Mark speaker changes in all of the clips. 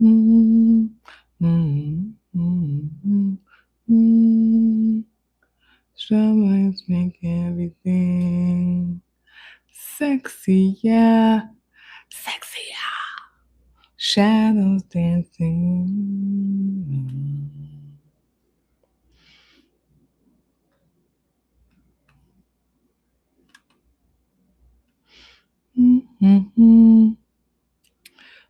Speaker 1: Mm, mm, mm, mm. Strawberries make everything sexy, yeah. Sexy, yeah. Shadows dancing. Mm-hmm.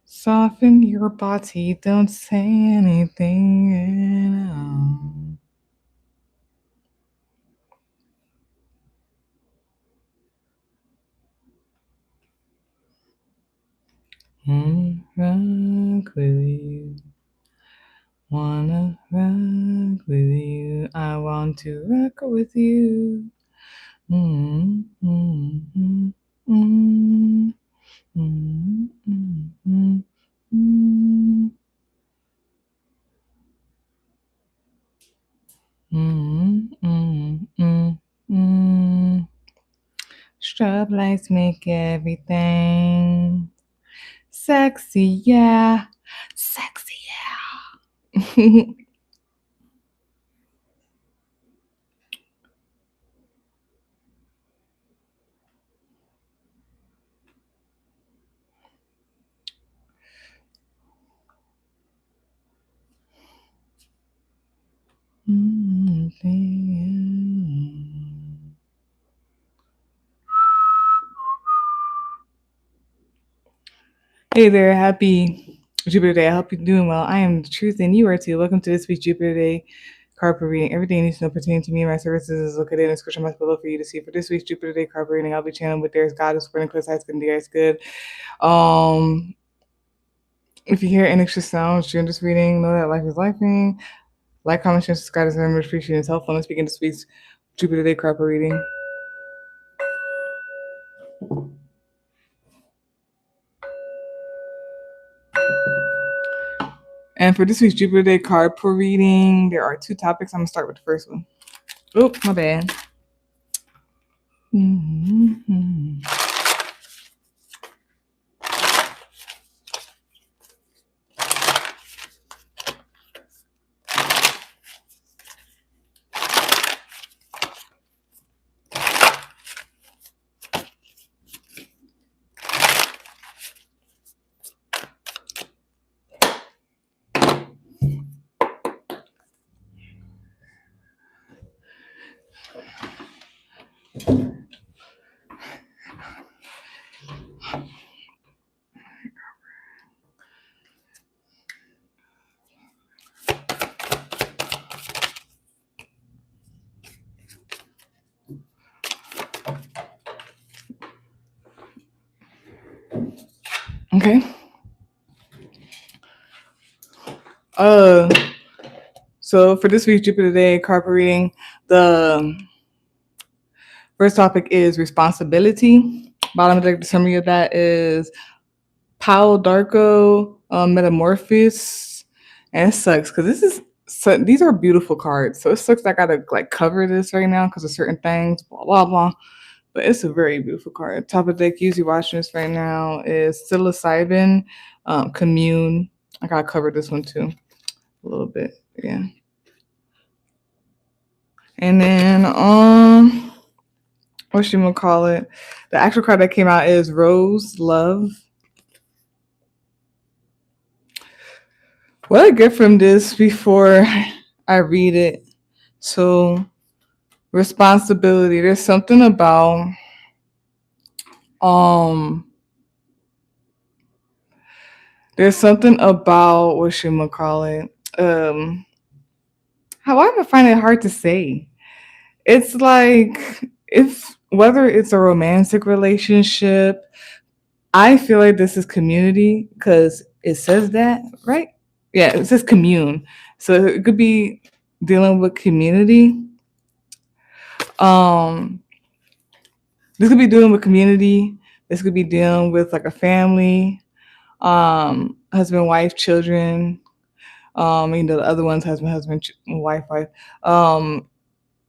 Speaker 1: Soften your body, don't say anything at all. Rock with you, wanna rock with you. I want to rock with you. Mm, mm, mm, mm, mm, mm, mm, mm, mm, mm, mm, mm. Strobe lights make everything sexy, yeah. Sexy, yeah. Mm, Hey there, happy Jupiter Day. I hope you're doing well. I am the truth and you are too. Welcome to this week's Jupiter Day card per reading. Everything you need to know pertaining to me and my services is located in the description box below for you to see. For this week's Jupiter Day card per reading, I'll be channeling with There's God, who's spreading close heights, good, and is good. Um, if you hear any extra sounds during this reading, know that life is lifing. Like, comment, share, subscribe, very much appreciated. It's helpful. Let's begin this week's Jupiter Day card per reading. And for this week's Jupiter Day card per reading, there are two topics. I'm gonna start with the first one. Oh, my bad. Mm-hmm. Okay. Uh, so for this week's Jupiter Day card per reading, the first topic is responsibility. Bottom of the summary of that is Palo Darko, Metamorphosis, and it sucks because these are beautiful cards. So it sucks that I gotta like cover this right now because of certain things, blah blah blah. But it's a very beautiful card. Top of the deck, usually watching this right now is Psilocybin, Commune. I gotta cover this one too a little bit. Yeah. And then what should we call it? The actual card that came out is Rose Love. What I get from this before I read it, so responsibility. There's something about um what should we call it? However, I find it hard to say. It's like if whether it's a romantic relationship, I feel like this is community because it says that, right? Yeah, it says commune. So it could be dealing with community. Um, this could be dealing with community. This could be dealing with like a family, husband, wife, children. The other one's husband, wife, wife.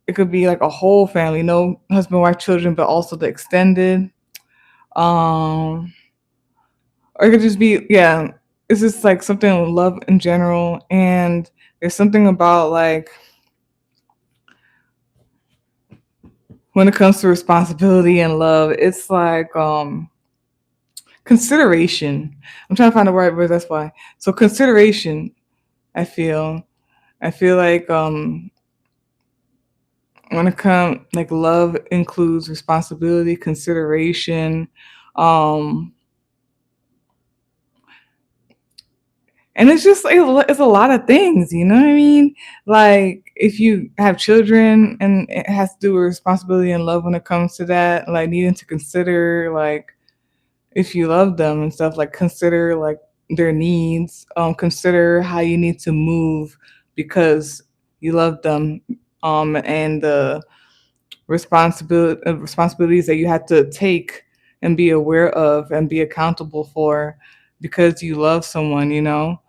Speaker 1: It could be like a whole family, no husband, wife, children, but also the extended. Or it could just be, yeah. it's just like something with love in general, and there's something about like when it comes to responsibility and love, it's like consideration. I'm trying to find the right word. That's why. So consideration. I feel. I feel like when it comes like love includes responsibility, consideration, um, and it's just like it's a lot of things. You know what I mean? Like if you have children, and it has to do with responsibility and love when it comes to that, like needing to consider like if you love them and stuff, like consider like their needs, consider how you need to move because you love them, and the responsibilities that you have to take and be aware of and be accountable for because you love someone, you know.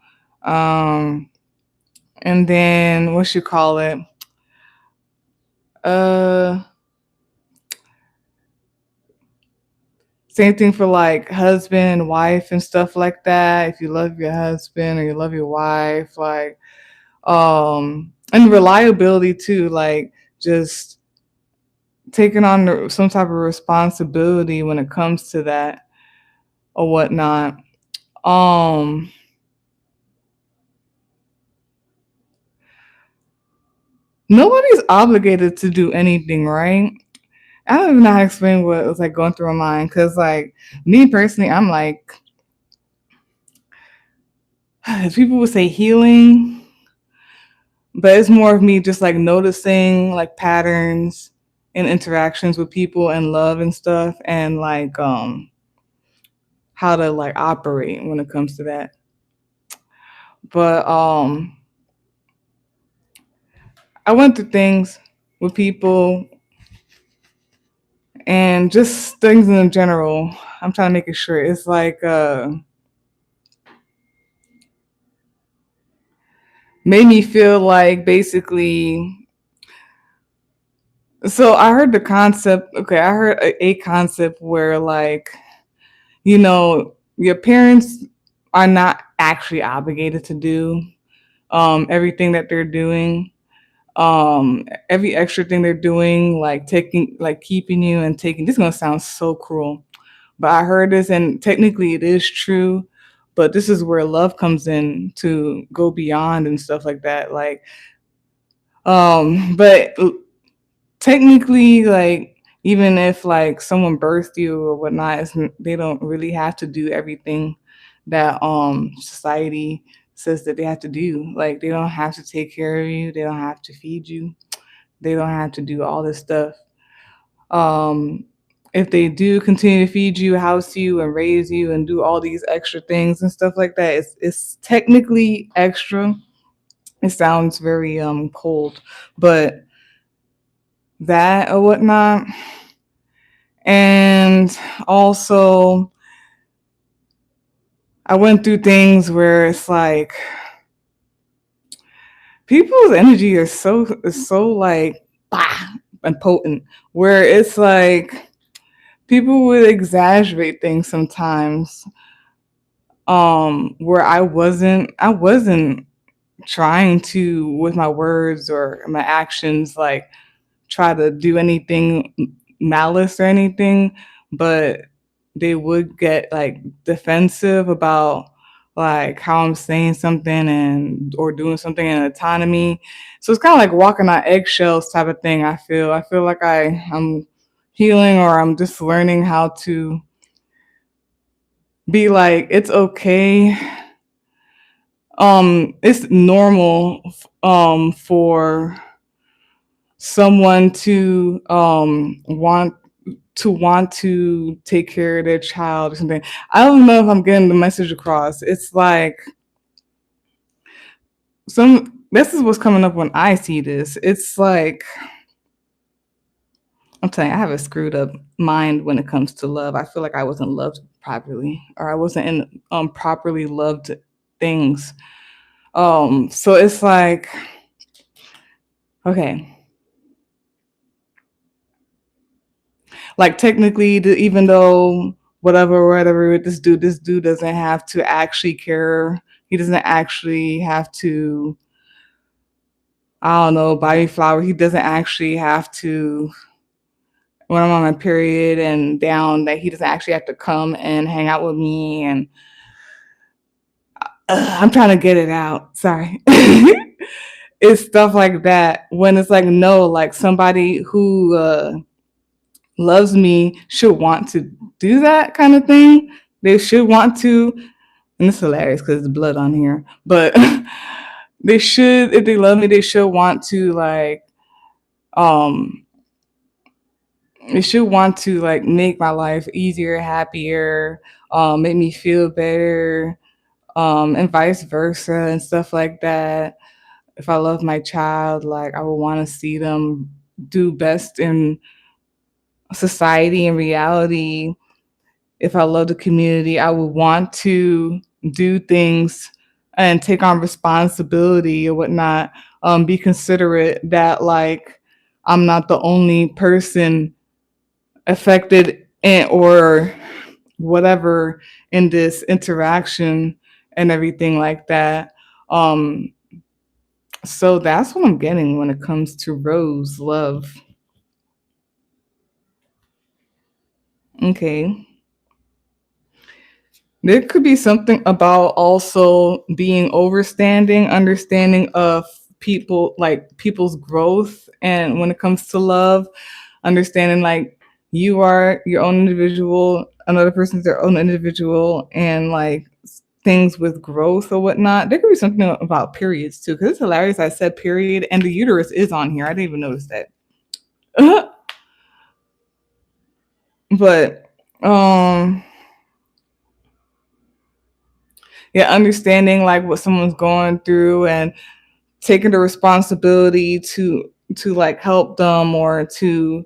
Speaker 1: um and then what you call it, uh same thing for like husband and wife and stuff like that. If you love your husband or you love your wife, like and reliability too, like just taking on some type of responsibility when it comes to that or whatnot. um Nobody's obligated to do anything, right? I don't even know how to explain what was like going through my mind, because like me personally, I'm like, people would say healing, but it's more of me just like noticing like patterns and interactions with people and love and stuff, and like how to like operate when it comes to that. But I went through things with people and just things in general. I'm trying to make it sure. It's like made me feel like basically, so I heard the concept. Okay, I heard a concept where like, you know, your parents are not actually obligated to do everything that they're doing. Every extra thing they're doing, like taking, like keeping you and taking. This is gonna sound so cruel, but I heard this, and technically it is true. But this is where love comes in to go beyond and stuff like that. Like, but technically, like even if like someone birthed you or whatnot, they don't really have to do everything that society says that they have to do. Like they don't have to take care of you, they don't have to feed you, they don't have to do all this stuff. um if they do continue to feed you, house you, and raise you and do all these extra things and stuff like that, it's technically extra. It sounds very cold, but that or whatnot. And also, I went through things where it's like people's energy is so like bah, and potent. Where it's like people would exaggerate things sometimes. Where I wasn't trying to, with my words or my actions, like try to do anything malice or anything, but they would get like defensive about like how I'm saying something and or doing something in autonomy. So it's kind of like walking on eggshells type of thing. I feel like I'm healing, or I'm just learning how to be like it's okay. It's normal for someone to want to take care of their child or something. I don't know if I'm getting the message across. It's like this is what's coming up when I see this. It's like I'm telling you, I have a screwed up mind when it comes to love. I feel like I wasn't loved properly, or I wasn't in properly loved things. So it's like, okay, like technically, even though whatever with this dude. This dude doesn't have to actually care. He doesn't actually have to, I don't know, buy me flowers. He doesn't actually have to, when I'm on my period and down, that he doesn't actually have to come and hang out with me. And I'm trying to get it out. Sorry. It's stuff like that. When it's like, no, like somebody who loves me should want to do that kind of thing. They should want to, and it's hilarious because there's blood on here, but they should, if they love me, they should want to like, um, they should want to like make my life easier, happier, make me feel better, and vice versa and stuff like that. If I love my child, like I would want to see them do best in society and reality. If I love the community, I would want to do things and take on responsibility or whatnot. Be considerate that like I'm not the only person affected or whatever in this interaction and everything like that. Um, so that's what I'm getting when it comes to Rose love. Okay. There could be something about also being overstanding, understanding of people, like people's growth, and when it comes to love, understanding like you are your own individual, another person's their own individual, and like things with growth or whatnot. There could be something about periods too, because it's hilarious. I said period, and the uterus is on here. I didn't even notice that. But yeah, understanding like what someone's going through and taking the responsibility to like help them, or to,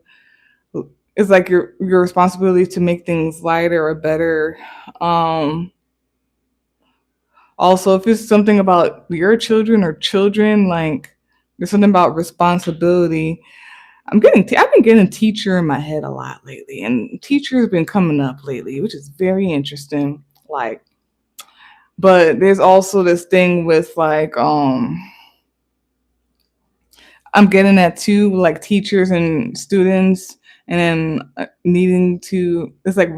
Speaker 1: it's like your responsibility to make things lighter or better. um Also, if it's something about your children or children, like there's something about responsibility. I've been getting teacher in my head a lot lately, and teacher's been coming up lately, which is very interesting. Like, but there's also this thing with like I'm getting that too, like teachers and students, and then needing to, it's like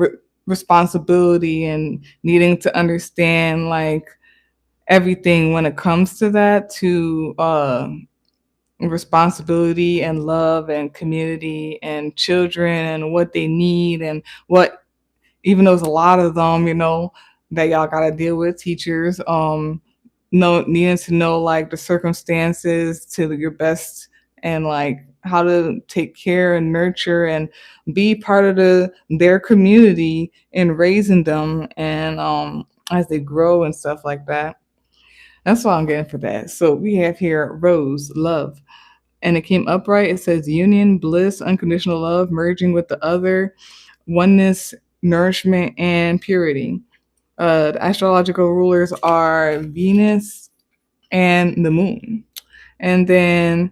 Speaker 1: responsibility and needing to understand like everything when it comes to that, to responsibility and love and community and children and what they need, and what, even though there's a lot of them, that y'all got to deal with, teachers, needing to know like the circumstances to your best, and like how to take care and nurture and be part of their community and raising them, and as they grow and stuff like that. That's what I'm getting for that. So we have here Rose, love, and it came upright. It says union, bliss, unconditional love, merging with the other, oneness, nourishment, and purity. The astrological rulers are Venus and the moon. And then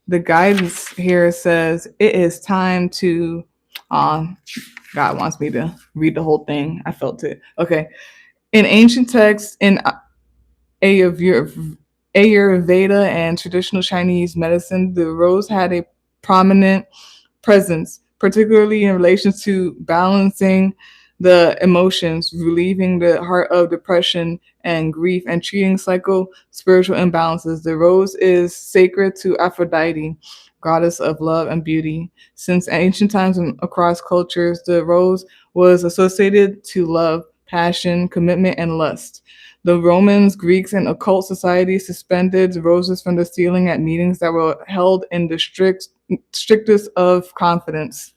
Speaker 1: the guidance here says it is time to. God wants me to read the whole thing. I felt it. Okay. In ancient texts, in Ayurveda and traditional Chinese medicine, the rose had a prominent presence, particularly in relation to balancing the emotions, relieving the heart of depression and grief, and treating spiritual imbalances. The rose is sacred to Aphrodite, goddess of love and beauty. Since ancient times and across cultures, the rose was associated to love, passion, commitment, and lust. The Romans, Greeks, and occult societies suspended roses from the ceiling at meetings that were held in the strictest of confidence.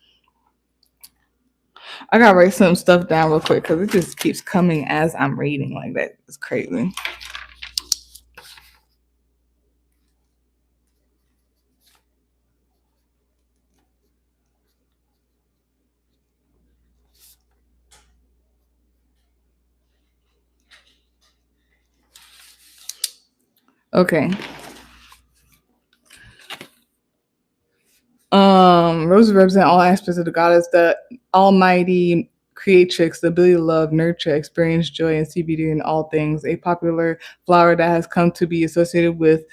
Speaker 1: I gotta write some stuff down real quick because it just keeps coming as I'm reading like that. It's crazy. Okay. Roses represent all aspects of the goddess, the almighty creatrix, the ability to love, nurture, experience joy, and see beauty in all things. A popular flower that has come to be associated with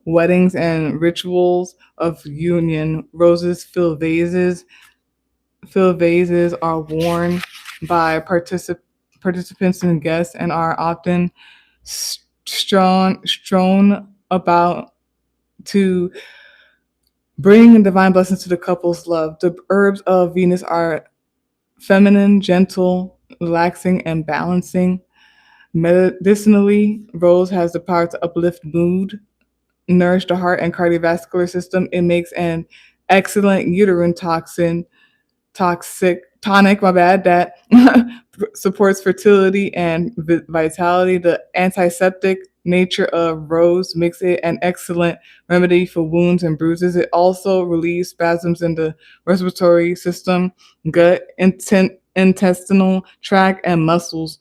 Speaker 1: weddings and rituals of union. Roses fill vases are worn by participants and guests and are often strewn about to bring divine blessings to the couple's love. The herbs of Venus are feminine, gentle, relaxing, and balancing. Medicinally, rose has the power to uplift mood, nourish the heart and cardiovascular system. It makes an excellent uterine tonic, my bad, that supports fertility and vitality. The antiseptic nature of rose makes it an excellent remedy for wounds and bruises. It also relieves spasms in the respiratory system, gut, intestinal tract, and muscles.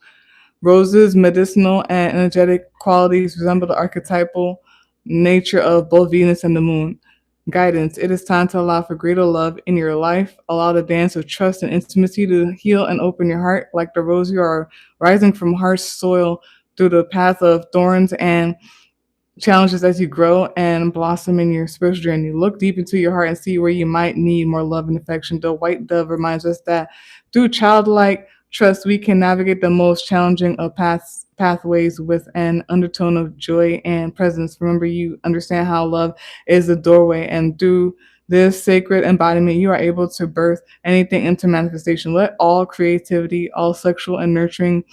Speaker 1: Rose's medicinal and energetic qualities resemble the archetypal nature of both Venus and the moon. Guidance. It is time to allow for greater love in your life. Allow the dance of trust and intimacy to heal and open your heart. Like the rose, you are rising from harsh soil through the path of thorns and challenges as you grow and blossom in your spiritual journey. Look deep into your heart and see where you might need more love and affection. The white dove reminds us that through childlike trust, we can navigate the most challenging of pathways with an undertone of joy and presence. Remember, you understand how love is the doorway, and through this sacred embodiment, you are able to birth anything into manifestation. Let all creativity, all sexual and nurturing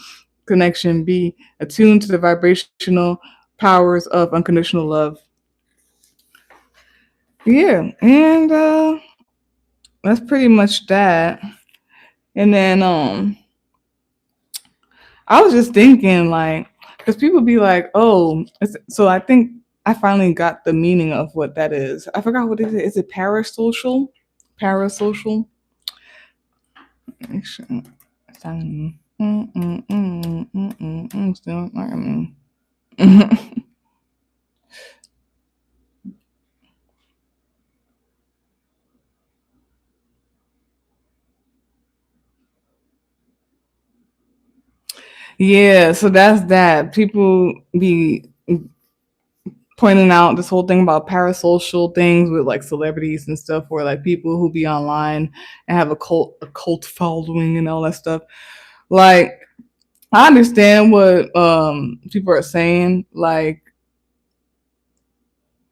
Speaker 1: connection be attuned to the vibrational powers of unconditional love. Yeah, and that's pretty much that. And then I was just thinking like, because people be like, oh, so I think I finally got the meaning of what that is. I forgot what it is. Is it parasocial? Parasocial. Still not me. Yeah, so that's that. People be pointing out this whole thing about parasocial things with like celebrities and stuff, where like people who be online and have a cult following and all that stuff. Like I understand what people are saying, like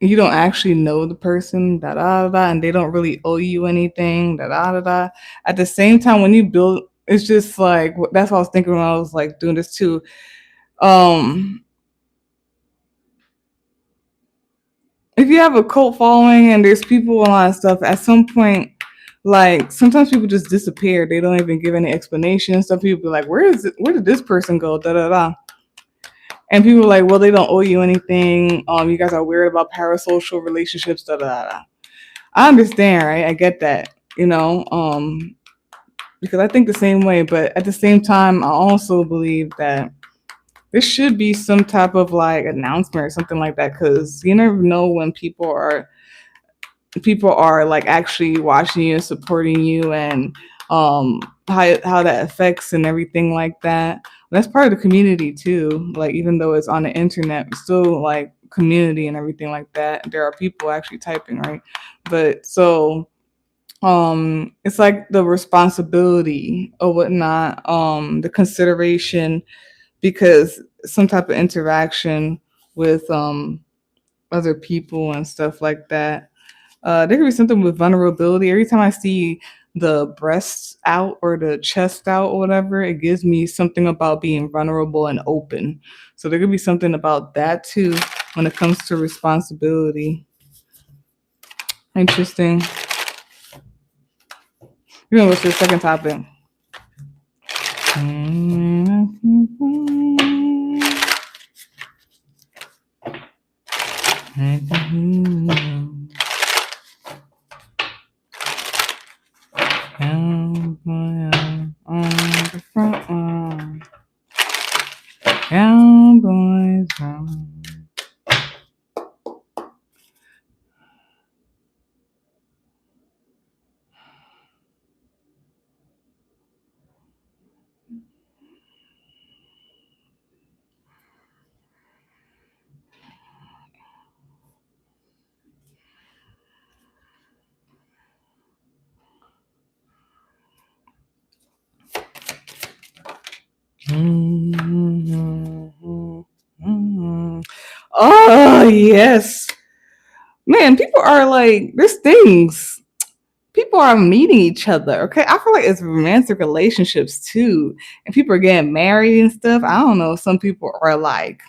Speaker 1: you don't actually know the person, da da da, and they don't really owe you anything, da da da da. At the same time, when you build, it's just like that's what I was thinking when I was like doing this too. Um, if you have a cult following and there's people and all that stuff, at some point, like sometimes people just disappear. They don't even give any explanation. Some people be like, Where did this person go? Da da da. And people are like, well, they don't owe you anything. You guys are weird about parasocial relationships. Da da da. I understand, right? I get that, because I think the same way. But at the same time, I also believe that there should be some type of like announcement or something like that, because you never know when people are like actually watching you and supporting you, and how that affects and everything like that. That's part of the community too. Like even though it's on the internet, it's still like community and everything like that. There are people actually typing, right? But so it's like the responsibility or whatnot, the consideration, because some type of interaction with other people and stuff like that. There could be something with vulnerability. Every time I see the breasts out or the chest out or whatever, it gives me something about being vulnerable and open. So there could be something about that too when it comes to responsibility. Interesting. We're gonna go to the second topic. Cowboys Oh yes, man. People are like, there's things. People are meeting each other. Okay, I feel like it's romantic relationships too, and people are getting married and stuff. I don't know. Some people are like,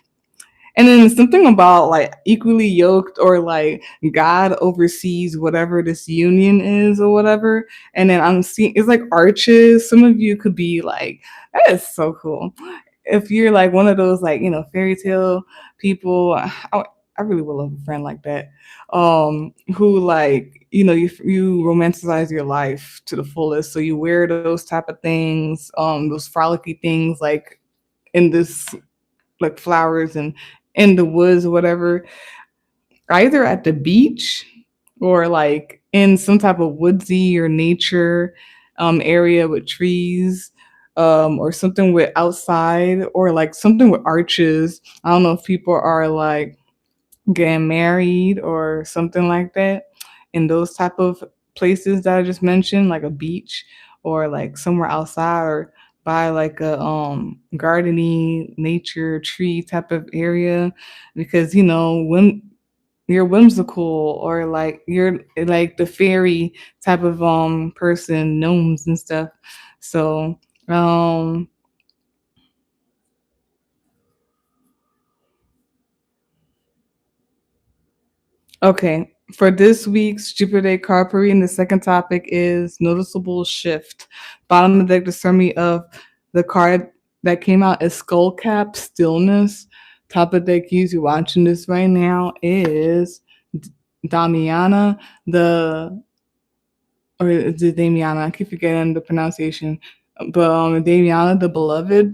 Speaker 1: and then something about like equally yoked or like God oversees whatever this union is or whatever. And then I'm seeing it's like arches. Some of you could be like, that is so cool. If you're like one of those like, fairy tale people, I really would love a friend like that. Who like, you romanticize your life to the fullest. So you wear those type of things, those frolicky things like in this like flowers and in the woods or whatever, either at the beach or like in some type of woodsy or nature area with trees, or something with outside or like something with arches. I don't know if people are like getting married or something like that in those type of places that I just mentioned, like a beach or like somewhere outside or by like a gardeny nature tree type of area, because when you're whimsical or like you're like the fairy type of person, gnomes and stuff. So um okay, for this week's Jupiter Day card reading, the second topic is noticeable shift. Bottom of the deck, the summary of the card that came out is Skull Cap, Stillness. Top of the deck, use you watching this right now is Damiana, the or is it Damiana? I keep forgetting the pronunciation, but Damiana, the Beloved.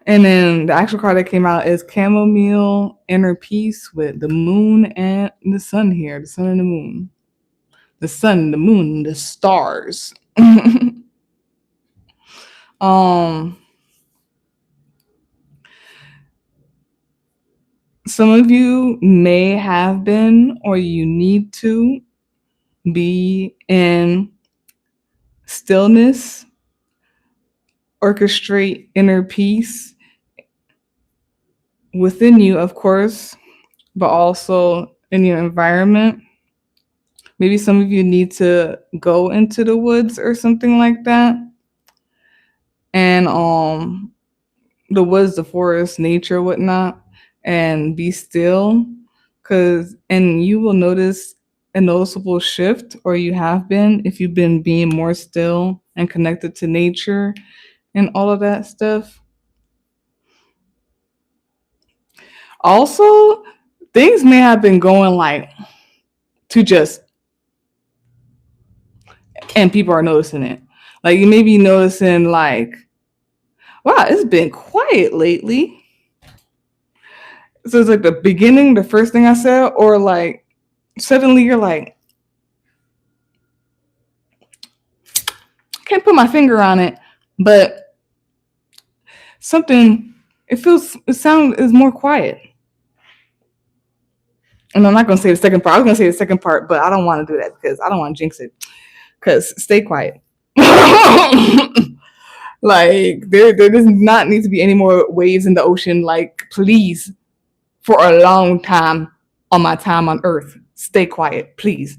Speaker 1: And then the actual card that came out is Chamomile Inner Peace with the moon and the sun here. The sun and the moon. The sun, the moon, the stars. um some of you may have been or you need to be in stillness, orchestrate inner peace within you, of course, but also in your environment. Maybe some of you need to go into the woods or something like that. And the woods, the forest, nature, whatnot, and be still. And you will notice a noticeable shift, or you have been, if you've been being more still and connected to nature and all of that stuff. Also, things may have been going like to just, and people are noticing it. Like you may be noticing like, wow, it's been quiet lately. So it's like the beginning, the first thing I said, or like suddenly you're like, can't put my finger on it, but something, it sound is more quiet. And I'm not gonna say the second part. I was gonna say the second part, but I don't want to do that because I don't want to jinx it. Because stay quiet. Like there does not need to be any more waves in the ocean. Like please, for a long time on my time on Earth, stay quiet, please.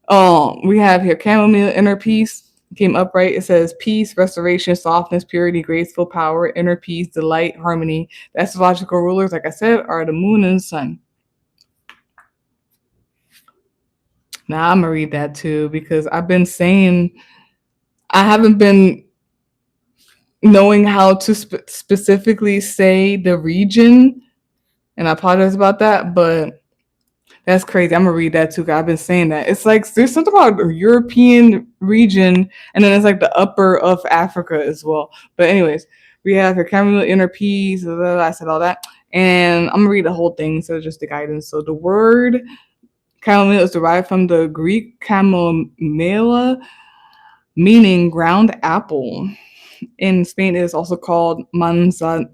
Speaker 1: We have here chamomile inner peace came upright. It says peace, restoration, softness, purity, graceful power, inner peace, delight, harmony. The astrological rulers, like I said, are the moon and sun. Now I'm gonna read that too because I've been saying I haven't been knowing how to specifically say the region, and I apologize about that, but that's crazy. I'm gonna read that too. Cause I've been saying that. It's like there's something about the European region, and then it's like the upper of Africa as well. But anyways, we have your chamomile inner peace. Blah, blah, blah, I said all that, and I'm gonna read the whole thing instead of just the guidance. So the word chamomile is derived from the Greek chamomilla, meaning ground apple. In Spain, it is also called manzanilla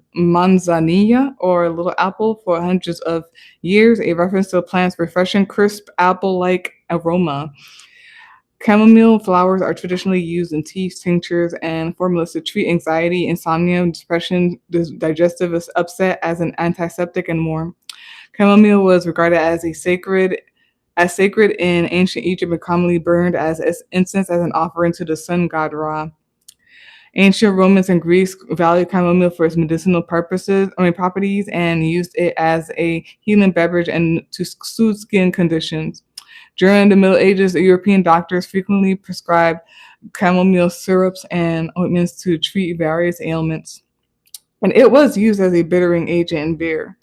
Speaker 1: or little apple for hundreds of years, a reference to the plant's refreshing, crisp apple like aroma. Chamomile flowers are traditionally used in teas, tinctures, and formulas to treat anxiety, insomnia, depression, digestive upset, as an antiseptic, and more. Chamomile was regarded as sacred in ancient Egypt and commonly burned as incense as an offering to the sun god Ra. Ancient Romans and Greeks valued chamomile for its medicinal properties, and used it as a healing beverage and to soothe skin conditions. During the Middle Ages, European doctors frequently prescribed chamomile syrups and ointments to treat various ailments, and it was used as a bittering agent in beer.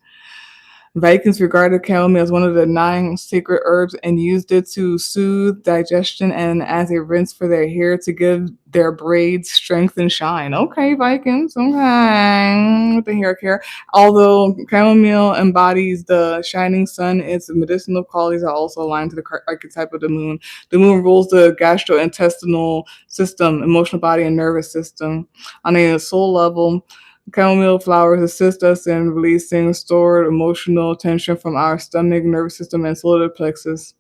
Speaker 1: Vikings regarded chamomile as one of the 9 sacred herbs and used it to soothe digestion and as a rinse for their hair to give their braids strength and shine. Okay, Vikings, okay, with the hair care. Although chamomile embodies the shining sun, its medicinal qualities are also aligned to the archetype of the moon. The moon rules the gastrointestinal system, emotional body, and nervous system. On a soul level, chamomile flowers assist us in releasing stored emotional tension from our stomach, nervous system, and solar plexus.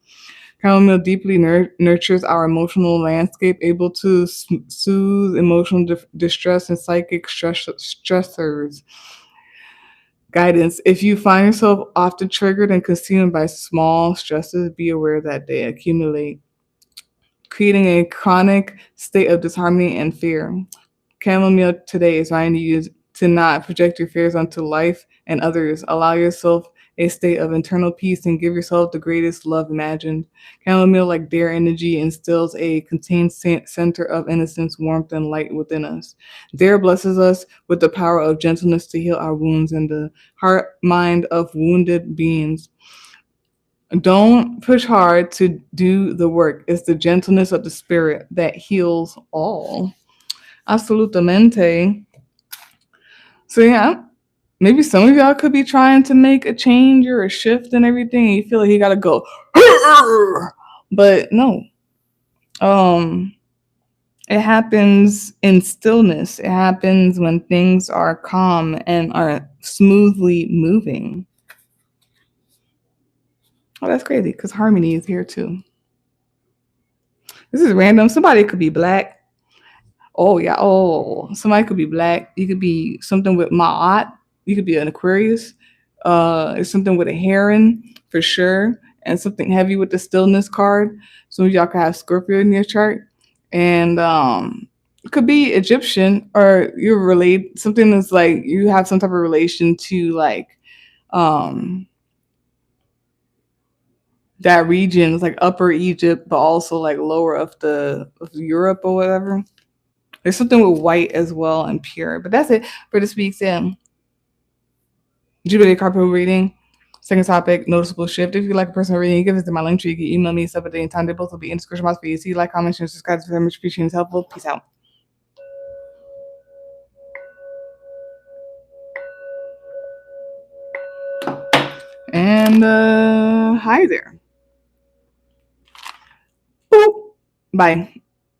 Speaker 1: Chamomile deeply nurtures our emotional landscape, able to soothe emotional distress and psychic stressors. Guidance. If you find yourself often triggered and consumed by small stresses, be aware that they accumulate, creating a chronic state of disharmony and fear. Chamomile today is trying to use to not project your fears onto life and others. Allow yourself a state of internal peace and give yourself the greatest love imagined. Chamomile, like their energy, instills a contained center of innocence, warmth, and light within us. Dare blesses us with the power of gentleness to heal our wounds and the heart mind of wounded beings. Don't push hard to do the work. It's the gentleness of the spirit that heals all. Absolutamente. So yeah, maybe some of y'all could be trying to make a change or a shift and everything, and you feel like you gotta go, but no. It happens in stillness. It happens when things are calm and are smoothly moving. Oh, that's crazy because harmony is here too. This is random. Somebody could be black. Oh yeah. Oh, somebody could be black. You could be something with Ma'at. You could be an Aquarius. It's something with a heron for sure, and something heavy with the stillness card. Some of y'all could have Scorpio in your chart, and it could be Egyptian, or you're related. Something that's like you have some type of relation to like um that region. It's like Upper Egypt, but also like lower of Europe or whatever. There's something with white as well and pure. But that's it for this week's Jupiter carpal reading. Second topic, noticeable shift. If you like a personal reading, you can visit my link tree. You can email me stuff at any time. They both will be in the description box for you. See, like, comment, share, subscribe. It's very much appreciated. It's helpful. Peace out. And hi there. Boop. Bye.